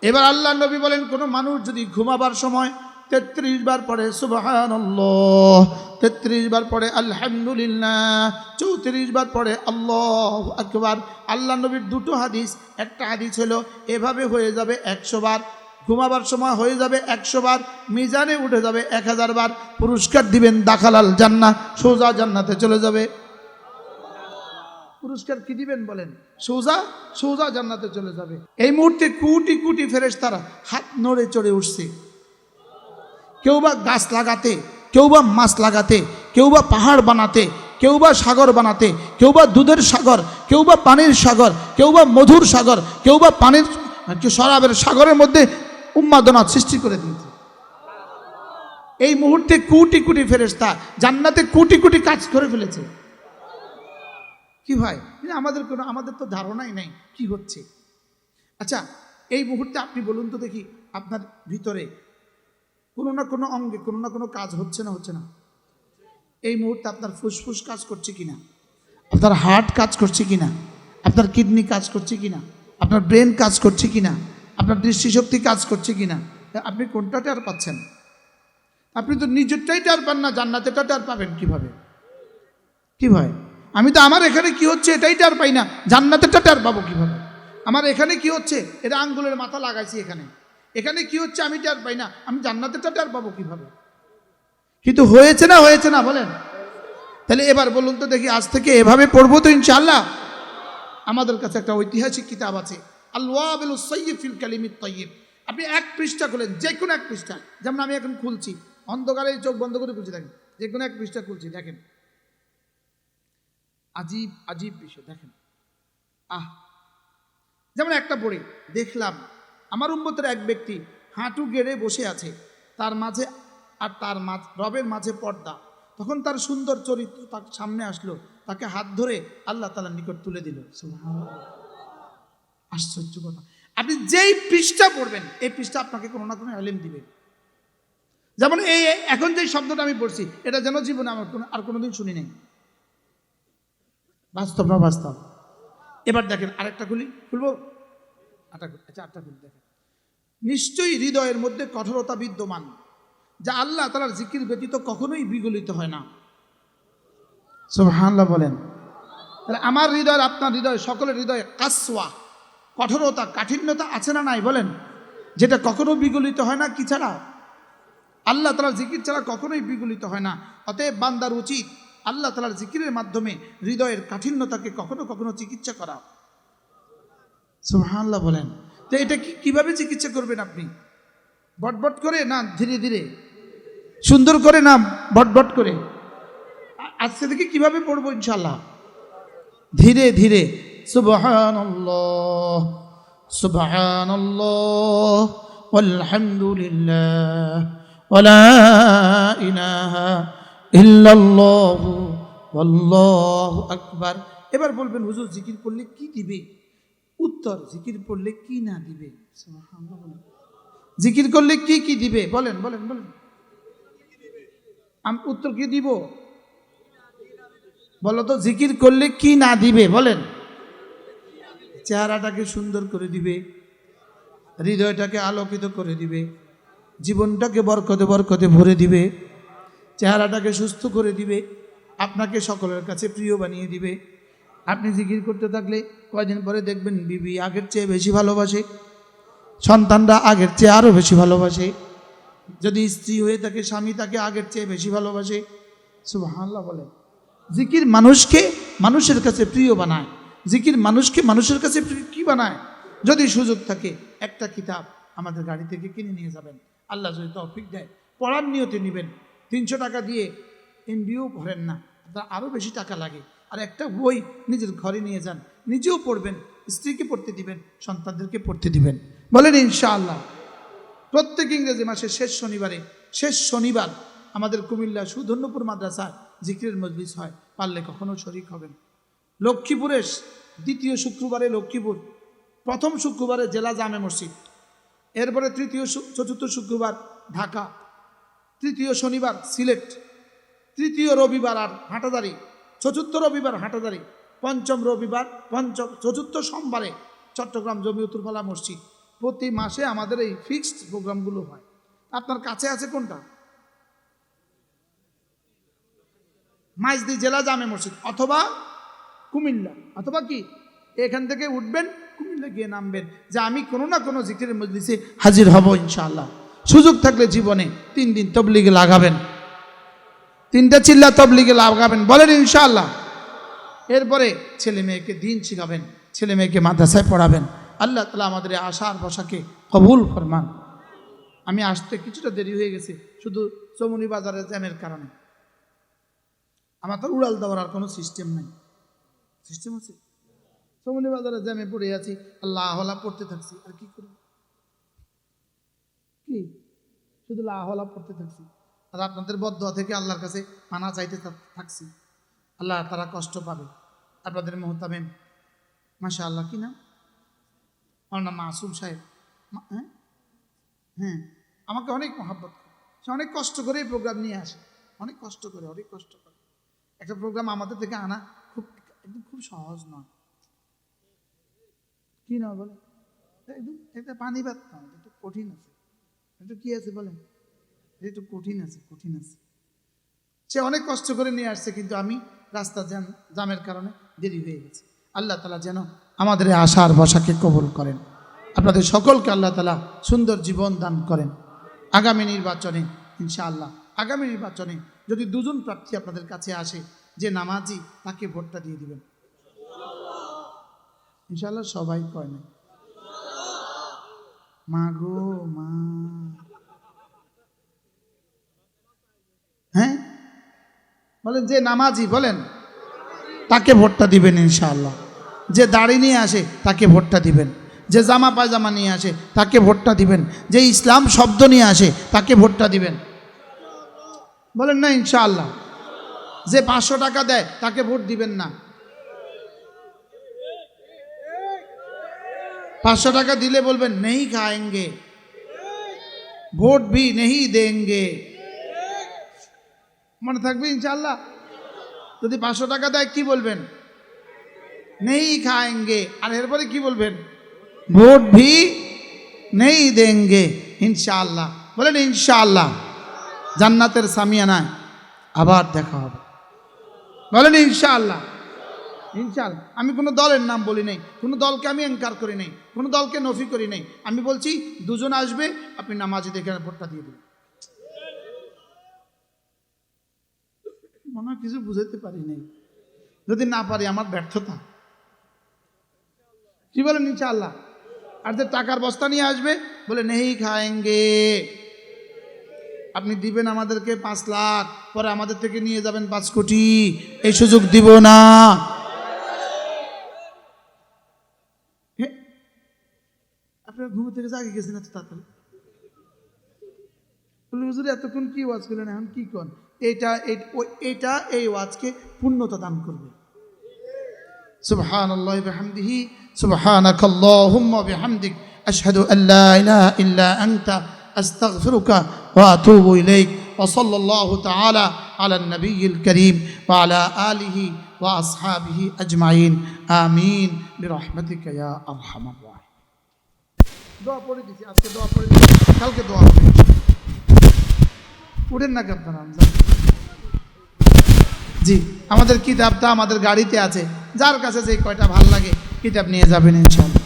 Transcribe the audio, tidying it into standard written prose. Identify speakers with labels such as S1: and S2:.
S1: এবার আল্লাহ নবী বলেন, কোনো মানুষ যদি ঘুমাবার সময় 33 বার পড়ে সুবহানাল্লাহ, 33 বার পড়ে আলহামদুলিল্লাহ, 34 বার পড়ে আল্লাহু আকবার। আল্লাহ নবীর দুটো হাদিস, একটা হাদিস হলো এভাবে হয়ে যাবে 100 বার, ঘুমাবার সময় হয়ে যাবে 100 বার, মিজানে উঠে যাবে 1000 বার, পুরস্কার দিবেন দাখালাল জান্নাহ, সোজা জান্নাতে চলে যাবে। পুরস্কার কি দিবেন বলেন? সোজা সোজা জান্নাতে চলে যাবে। এই মুহূর্তে কোটি কোটি ফেরেশতারা হাত নড়ে চড়ে উঠছে, কেউ বা গাছ লাগাতে, কেউ বা মাছ লাগাতে, কেউ বা পাহাড় বানাতে, কেউ বা সাগর বানাতে, কেউ বা দুধের সাগর, কেউ বা পানির সাগর, কেউ বা মধুর সাগর, কেউ বা পানির শরাবের সাগরের মধ্যে উন্মাদনা সৃষ্টি করে দিয়েছে। এই মুহূর্তে কোটি কোটি ফেরেশতা জান্নাতে কোটি কোটি কাজ করে ফেলেছে। কি ভাই, আমাদের তো ধারণাই নাই কি হচ্ছে। আচ্ছা, এই মুহূর্তে আপনি বলুন তো দেখি, আপনার ভিতরে কোনো না কোনো অঙ্গে কোনো না কোনো কাজ হচ্ছে না হচ্ছে না? এই মুহূর্তে আপনার ফুসফুস কাজ করছে কিনা, আপনার হার্ট কাজ করছে কিনা, আপনার কিডনি কাজ করছে কিনা, আপনার ব্রেন কাজ করছে কিনা, আপনার দৃষ্টিশক্তি কাজ করছে কিনা? আপনি কোনটা টের পাচ্ছেন? আপনি তো নিজেরটাই টের পান না, জান্নাতেটা টের পাবেন কিভাবে? কি ভাই, আমি তো আমার এখানে কি হচ্ছে এটাই টের পাই না, জান্নাতেরটা টের পাবো কিভাবে? আমার এখানে কি হচ্ছে এটা আঙ্গুলের মাথা লাগাইছি, এখানে কি হচ্ছে আমি টের পাই না, আমি জান্নাতেরটা টের পাবো কিভাবে? কিন্তু হয়েছে না বলেন? তাহলে এবার বলুন তো দেখি, আজ থেকে এভাবে পড়বো তো ইনশাআল্লাহ? আমাদের কাছে একটা ঐতিহাসিক কিতাব আছে, আল-ওয়াবিলুস সাইয়্যিব ফিল কালিমিত তাইয়্যিব। আপনি এক পৃষ্ঠা খুলেন, যে কোনো এক পৃষ্ঠা, যেমন আমি এখন খুলছি, অন্ধকারে চোখ বন্ধ করে খুলছি, দেখেন, যে কোনো এক পৃষ্ঠা খুলছি, দেখেন আজীব আজীব বিষয় দেখেন। যেমন একটা পড়ি, দেখলাম আমার উম্মতের এক ব্যক্তি হাঁটু গেড়ে বসে আছে, তার মাঝে আর তার রবের মাঝে পর্দা। তখন তার সুন্দর চরিত্র তার সামনে আসলো, তাকে হাত ধরে আল্লাহ তাআলার নিকট তুলে দিল। আশ্চর্য কথা, আপনি যেই পৃষ্ঠা পড়বেন এই পৃষ্ঠা আপনাকে কোনো না কোনো ইলম দিবে। যেমন এই এখন যে শব্দটা আমি পড়ছি, এটা যেন জীবনে আমার আর কোনোদিন শুনি নাই। বাস্তব না বাস্তব? এবার দেখেন আরেকটা খুলবো, আটটা খুলি, দেখেন নিশ্চয়ই হৃদয়ের মধ্যে কঠোরতা বিদ্যমান, যা আল্লাহ তাআলার জিকির ব্যতীত কখনোই বিগলিত হয় না। সুবহানাল্লাহ বলেন। তাহলে আমার হৃদয়, আপনার হৃদয়, সকলের হৃদয়ে কাসওয়া, কঠোরতা, কাঠিন্যতা আছে না নাই বলেন? যেটা কখনো বিগলিত হয় না, কি ছাড়া? আল্লাহ তাআলার জিকির ছাড়া কখনোই বিগলিত হয় না। অতএব বান্দার উচিত আল্লাহ তাআলার জিকিরের মাধ্যমে হৃদয়ের কাঠিন্যতাকে কখনো কখনো চিকিৎসা করা। সুবহানাল্লাহ বলেন। তো এটা কিভাবে চিকিৎসা করবেন আপনি? বটবট করে না ধীরে ধীরে? সুন্দর করে না বটবট করে? আজকে থেকে কিভাবে পড়বো ইনশাআল্লাহ? ধীরে ধীরে। সুবহানাল্লাহ সুবহানাল্লাহ ওয়ালহামদুলিল্লাহ ওয়ালা ইলাহা ইল্লাল্লাহু ওয়াল্লাহু আকবার। এবার বলবেন, হুজুর জিকির পড়লে কি দিবে? উত্তর, জিকির পড়লে কি না দিবে? জিকির করলে কি কি দিবে বলেন বলেন বলেন? আমি উত্তর কি দিব বলো তো? জিকির করলে কি না দিবে বলেন? চেহারাটাকে সুন্দর করে দিবে, হৃদয়টাকে আলোকিত করে দিবে, জীবনটাকে বরকতে বরকতে ভরে দিবে, চেহারাটাকে সুস্থ করে দিবে, আপনাকে সকলের কাছে প্রিয় বানিয়ে দিবে। আপনি জিকির করতে থাকলে কয়দিন পরে দেখবেন বিবি আগের চেয়ে বেশি ভালোবাসে, সন্তানরা আগের চেয়ে আরও বেশি ভালোবাসে, যদি স্ত্রী হয়ে থাকে স্বামী তাকে আগের চেয়ে বেশি ভালোবাসে। সুবহানাল্লাহ বলেন। জিকির মানুষকে মানুষের কাছে প্রিয় বানায়, জিকির মানুষকে মানুষের কাছে কি বানায়? যদি সুযোগ থাকে একটা কিতাব আমাদের গাড়ি থেকে কিনে নিয়ে যাবেন, আল্লাহ যদি তৌফিক দেয় পড়ার নিয়তে নেবেন। 300 টাকা দিয়ে এমবিও ভরেন না, আপনার আরও বেশি টাকা লাগে। আর একটা বই নিজের ঘরে নিয়ে যান, নিজেও পড়বেন, স্ত্রীকে পড়তে দিবেন, সন্তানদেরকে পড়তে দিবেন। বলেন ইনশাআল্লাহ। প্রত্যেক ইংরেজি মাসের শেষ শনিবার আমাদের কুমিল্লা সুধন্যপুর মাদ্রাসা জিকিরের মজলিস হয়, পারলে কখনো শরীক হবেন। লক্ষ্মীপুরের দ্বিতীয় শুক্রবারে লক্ষ্মীপুর, প্রথম শুক্রবারে জেলা জামে মসজিদ, এরপরে চতুর্থ শুক্রবার ঢাকা, তৃতীয় শনিবার সিলেট, তৃতীয় রবিবার আর হাটাদারি, চতুর্থ রবিবার হাটাদারি, চতুর্থ সোমবারে চট্টগ্রাম জমিয়তুল ফালাহ মসজিদ, প্রতি মাসে আমাদের এই ফিক্সড প্রোগ্রামগুলো হয়। আপনার কাছে আছে কোনটা? মাইজদি জেলা জামে মসজিদ অথবা কুমিল্লা, অথবা কি এখান থেকে উঠবেন কুমিল্লা গিয়ে নামবেন যে আমি কোনো না কোনো জিকিরের মজলিসে হাজির হব ইনশাআল্লাহ। সুযোগ থাকলে জীবনে 3 দিন তবলিগে লাগাবেন, 3টা চিল্লা তবলিগে লাগাবেন, বলেন ইনশাআল্লাহ। এরপরে ছেলে মেয়েকে দিন শিখাবেন, ছেলে মেয়েকে মাদ্রাসায় পড়াবেন। আল্লাহ তাআলা আমাদের আশার বসাকে কবুল ফরমান। আমি আসতে কিছুটা দেরি হয়ে গেছে শুধু চমুনি বাজারের জ্যামের কারণে। আমার তো উড়াল দেওয়ার আর কোনো সিস্টেম নাই। সিস্টেম আছে? চমুনি বাজারে জ্যামে পড়ে আছি, আল্লাহ হলা পড়তে থাকছি, আর কি করব? কি শুধু লাহলা পড়তে থাকছি, আর আপনাদের বদদোয়া থেকে আল্লাহর কাছে পানা চাইতে থাকছি। আল্লাহ তারা কষ্ট পাবে। আপনাদের মোহতামিম মাশাআল্লাহ, কি নাম? আমার নাম মাসুম সাহেব। হ্যাঁ হ্যাঁ, আমাকে অনেক মহাব্বত করে, সে অনেক কষ্ট করে এই প্রোগ্রাম নিয়ে আসে, অনেক কষ্ট করে, অনেক কষ্ট করে। একটা প্রোগ্রাম আমাদের থেকে আনা একদম খুব সহজ নয়। কি নয় বলে? একদম এটা পানি ভাত নয়, একটু কঠিন আছে। একটু কি আছে বলেন? একটু কঠিন আছে, কঠিন আছে। সে অনেক কষ্ট করে নিয়ে আসছে, কিন্তু আমি রাস্তা জামের কারণে দেরি হয়ে গেছে। আল্লাহ তাআলা যেন আমাদের আশার বসাকে কবুল করেন। আপনাদের সকলকে আল্লাহ তাআলা সুন্দর জীবন দান করেন। আগামী নির্বাচনে ইনশাআল্লাহ, আগামী নির্বাচনে যদি 2 জন প্রার্থী আপনাদের কাছে আসে যে নামাজি, তাকে ভোটটা দিয়ে দিবেন ইনশাআল্লাহ। সবাই কয় না মা গো মা, হ্যাঁ বলেন, যে নামাজি বলেন তাকে ভোটটা দিবেন ইনশাআল্লাহ। যে দাড়ি নিয়ে আসে তাকে ভোটটা দিবেন, যে জামা পায়জামা নিয়ে আসে তাকে ভোটটা দিবেন, যে ইসলাম শব্দ নিয়ে আসে তাকে ভোটটা দিবেন, বলেন না ইনশাআল্লাহ। যে 500 টাকা দেয় তাকে ভোট দিবেন না। 500 টাকা দিলে বলবেন নেই খাएंगे, ভোট भी नहीं देंगे, মনে থাকবে ইনশাআল্লাহ। যদি 500 টাকা দেয় কি বলবেন? নেই খাएंगे। আর এরপরে কি বলবেন? ভোট भी नहीं देंगे ইনশাআল্লাহ, বলেন ইনশাআল্লাহ। জান্নাতের সামিয়ানায় আবার দেখা হবে, বলেন ইনশাআল্লাহ। ইনশাআল্লাহ। আমি কোনো দলের নাম বলি নাই, কোনো দলকে আমি এনকার করি নাই, কোনো দলকে নফি করি নাই। আমি বলছি 2 জন আসবে, আপনি নামাজি দেখে ভোটটা দিয়ে দিন। মনে হয় কিছু বুঝাতে পারি নাই, যদি না পারি আমার ব্যর্থতা। কি বলেন ইনশাআল্লাহ? আর যে টাকার বস্তা নিয়ে আসবে বলে নেই খাएंगे, আপনি দিবেন আমাদেরকে 5 লাখ, পরে আমাদের থেকে নিয়ে যাবেন 5 কোটি, এই সুযোগ দিব না। আপনার ঘুম থেকে জাগে গেছেন এত তাড়াতাড়ি? হুজুর এতক্ষণ কি ওয়াজ করলেন, এখন কি কন? এটা এই ওয়াজকে পূর্ণতা দান করবে। সুবহানাল্লাহি ওয়া বিহামদিহি, সুবহানাকাল্লাহুম্মা ওয়া বিহামদিক, আশহাদু আল্লা ইলাহা ইল্লা আনতা, আস্তাগফিরুকা ওয়া আতুবু ইলাইক। ওয়া সাল্লাল্লাহু তাআলা আলা নবিয়্যিল কারীম ওয়া আলা আলিহি ওয়া আসহাবিহি আজমাইন, আমিন বিরহমাতিকা ইয়া আরহামার রাহিমিন। দোয়া পড়ে দিছি, আজকে দোয়া পড়ে দিছি, কালকে দোয়া হবে। উঠেন না আপনারা? জি, আমাদের কিতাবটা আমাদের গাড়িতে আছে, যার কাছে যে কয়টা ভাল লাগে কিতাব নিয়ে যাবেন ইনশাআল্লাহ।